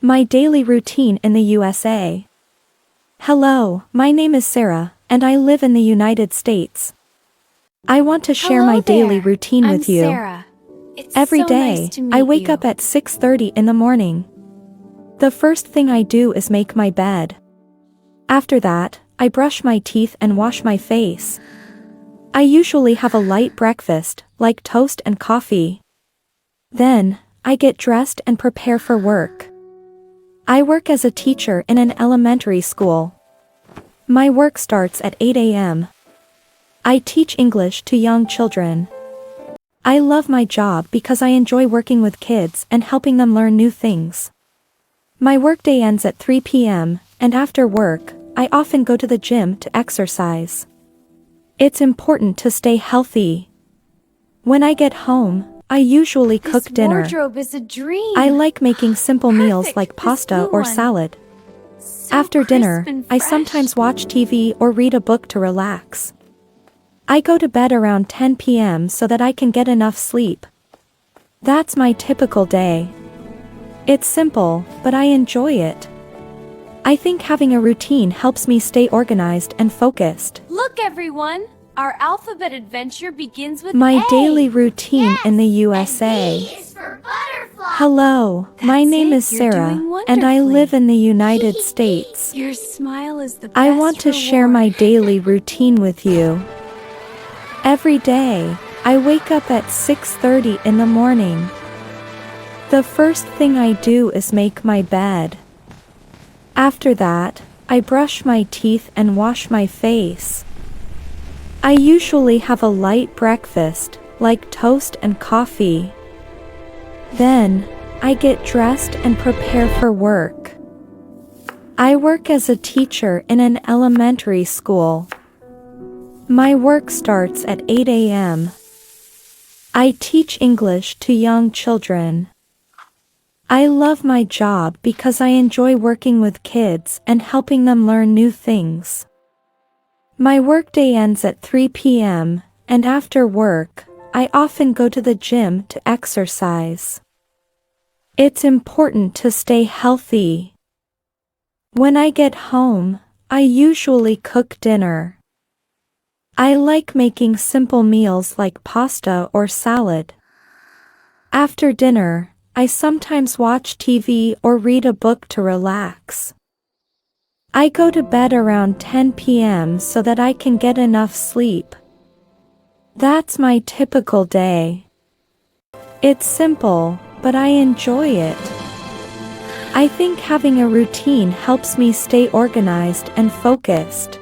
My daily routine in the USA. Hello, my name is Sarah, and I live in the United States. I want to share Hello my daily there. routine I'm with you. Sarah. It's Every so day, nice to meet I wake you. up at 6:30 in the morning. The first thing I do is make my bed. After that, I brush my teeth and wash my face. I usually have a light breakfast, like toast and coffee. Then, I get dressed and prepare for work. I work as a teacher in an elementary school. My work starts at 8 a.m. I teach English to young children. I love my job because I enjoy working with kids and helping them learn new things. My workday ends at 3 p.m., and after work, I often go to the gym to exercise. It's important to stay healthy. When I get home, I usually cook This dinner. wardrobe is a dream. I like making simple meals Perfect, like this pasta blue or one. salad. So After crisp dinner, and I fresh. sometimes watch TV or read a book to relax. I go to bed around 10 p.m. so that I can get enough sleep. That's my typical day. It's simple, but I enjoy it. I think having a routine helps me stay organized and focused. Look, everyone. Our alphabet adventure begins with My A. daily routine in the USA. And B is for butterfly. Hello, my That's name it, is you're Sarah, doing and I wonderfully. live in the United States. Your smile is the best I want to share my daily routine with you. Every day, I wake up at 6:30 in the morning. The first thing I do is make my bed. After that, I brush my teeth and wash my face. I usually have a light breakfast, like toast and coffee. Then, I get dressed and prepare for work. I work as a teacher in an elementary school. My work starts at 8 a.m. I teach English to young children. I love my job because I enjoy working with kids and helping them learn new things. My workday ends at 3 p.m., and after work, I often go to the gym to exercise. It's important to stay healthy. When I get home, I usually cook dinner. I like making simple meals like pasta or salad. After dinner, I sometimes watch TV or read a book to relax. I go to bed around 10 p.m. so that I can get enough sleep. That's my typical day. It's simple, but I enjoy it. I think having a routine helps me stay organized and focused.